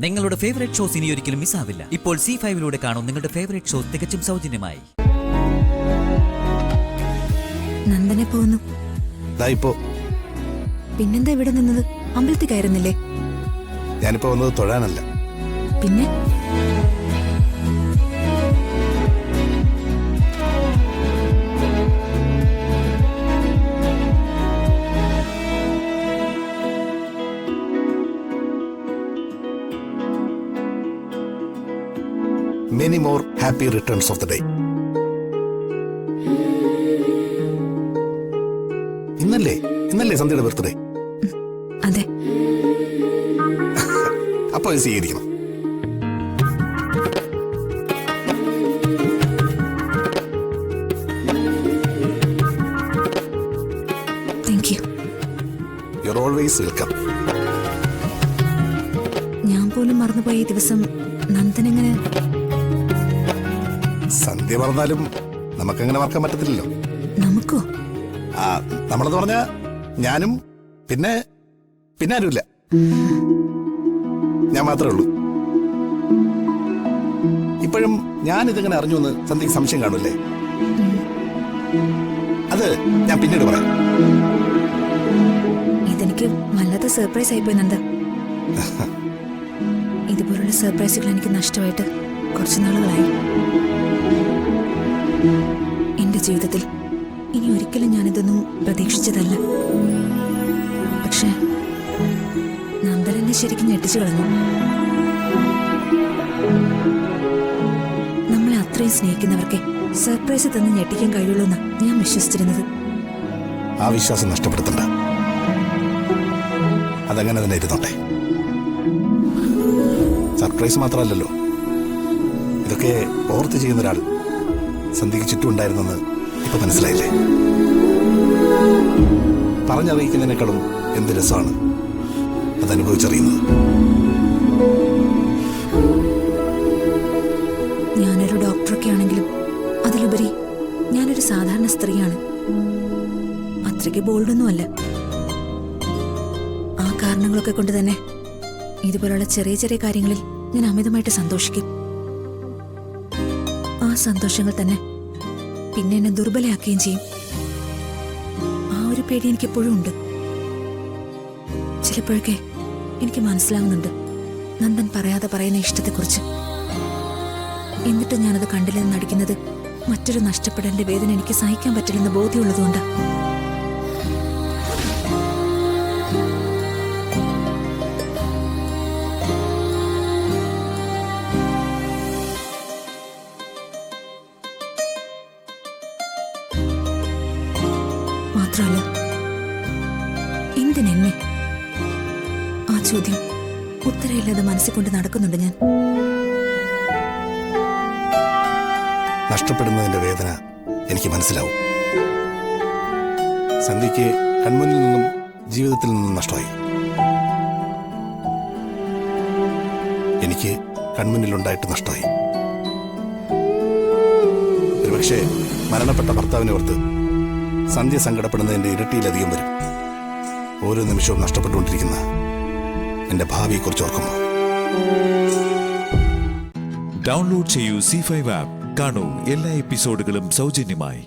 നിങ്ങളുടെ favourite shows ഇനി ഒരിക്കലും മിസ്സാവില്ല. ഇപ്പോൾ C5 കാണും നിങ്ങളുടെ ഫേവറേറ്റ് ഷോസ് തികച്ചും സൗജന്യമായി. നന്ദനെ പോകുന്നു. പിന്നെന്താ ഇവിടെ നിന്നത്? അമ്പലത്തിൽ കയറുന്നില്ലേ? ഞാനിപ്പോ വന്നത് തൊഴാനല്ല. പിന്നെ Many more happy returns of the day. ഇന്നല്ലേ സന്ധ്യയുടെ ബർത്ത്ഡേ? അതെ. അപ്പൊ അത് സ്വീകരിക്കണം. Thank you. You're always welcome. ഞാൻ പോലും മറന്നുപോയ ഈ ദിവസം നന്ദനെങ്ങനെ? സന്ധ്യ മറന്നാലും നമുക്കങ്ങനെ മറക്കാൻ പറ്റത്തില്ലല്ലോ. നമുക്കോ? നമ്മളെന്ന് പറഞ്ഞാ ഞാനും പിന്നെ ആരുമില്ല. ഞാൻ മാത്രമേ ഉള്ളൂ. ഇപ്പോഴും ഞാനിതെങ്ങനെ അറിഞ്ഞു എന്ന് സന്ധ്യക്ക് സംശയം കാണൂല്ലേ? അത് ഞാൻ പിന്നീട് പറയാം. ഇതെനിക്ക് വല്ലാത്ത സർപ്രൈസ് ആയിപ്പോയി നന്ദ. ഇതുപോലുള്ള സർപ്രൈസുകൾ എനിക്ക് നഷ്ടമായിട്ട് കുറച്ചു നാളുകളായി. എന്റെ ജീവിതത്തിൽ ഇനി ഒരിക്കലും ഞാനിതൊന്നും പ്രതീക്ഷിച്ചതല്ല. പക്ഷെ നന്ദൻ എന്നെ ശരിക്കും ഞെട്ടിച്ചു കളഞ്ഞു. നമ്മളെ അത്രയും സ്നേഹിക്കുന്നവർക്ക് സർപ്രൈസ് തന്ന് ഞെട്ടിക്കാൻ കഴിയുള്ളൂ എന്നാ ഞാൻ വിശ്വസിച്ചിരുന്നത്. ആ വിശ്വാസം നഷ്ടപ്പെടുത്തണ്ട. അതങ്ങനെ തന്നെ ഇരുന്നോട്ടെ. സർപ്രൈസ് മാത്രമല്ലല്ലോ, ഇതൊക്കെ ഓർത്ത് ചെയ്യുന്ന ഒരാൾ സന്ധ്യക്ക് ചുറ്റും ഉണ്ടായിരുന്നെന്ന് ഇപ്പൊ മനസ്സിലായില്ലേ? പറഞ്ഞറിയിക്കുന്നതിനേക്കാളും എന്ത് രസമാണ് അതനുഭവിച്ചറിയുന്നത്. ഞാനൊരു ഡോക്ടറൊക്കെ ആണെങ്കിലും അതിലുപരി ഞാനൊരു സാധാരണ സ്ത്രീയാണ്. അത്രയ്ക്ക് ബോൾഡൊന്നുമല്ല. ആ കാരണങ്ങളൊക്കെ കൊണ്ട് തന്നെ ഇതുപോലുള്ള ചെറിയ ചെറിയ കാര്യങ്ങളിൽ ഞാൻ അമിതമായിട്ട് സന്തോഷിക്കും. ആ സന്തോഷങ്ങൾ തന്നെ പിന്നെ എന്നെ ദുർബലയാക്കുകയും ചെയ്യും. ആ ഒരു പേടി എനിക്കെപ്പോഴും ഉണ്ട്. ചിലപ്പോഴൊക്കെ എനിക്ക് മനസ്സിലാവുന്നുണ്ട് നന്ദൻ പറയാതെ പറയുന്ന ഇഷ്ടത്തെക്കുറിച്ച്. എന്നിട്ട് ഞാനത് കണ്ടില്ലെന്ന് നടിക്കുന്നത് മറ്റൊരു നഷ്ടപ്പെടലിന്റെ വേദന എനിക്ക് സഹിക്കാൻ പറ്റില്ലെന്ന് ബോധ്യമുള്ളതുകൊണ്ടാ. മാത്രമല്ല, എന്തിനെന്നെ? ആ ചോദ്യം ഉത്തരമില്ലാതെ മനസ്സിൽ കൊണ്ട് നടക്കുന്നുണ്ട് ഞാൻ. നഷ്ടപ്പെടുന്നതിന്റെ വേദന എനിക്ക് മനസ്സിലാവും. സന്ധ്യയ്ക്ക് കൺമുന്നിൽ നിന്നും ജീവിതത്തിൽ നിന്നും നഷ്ടമായി. എനിക്ക് കൺമുന്നിലുണ്ടായിട്ട് നഷ്ടമായി. ഒരുപക്ഷെ മരണപ്പെട്ട ഭർത്താവിനെ ഓർത്ത് സന്ധ്യ സങ്കടപ്പെടുന്നതിന്റെ ഇരട്ടിയിലധികം വരും. ഓരോ നിമിഷവും നഷ്ടപ്പെട്ടുകൊണ്ടിരിക്കുന്ന എന്റെ ഭാവിയെക്കുറിച്ച് ഓർക്കുമ്പോൾ. ഡൗൺലോഡ് ചെയ്യൂ C5 ആപ്പ്. കാണൂ എല്ലാ എപ്പിസോഡുകളും സൗജന്യമായി.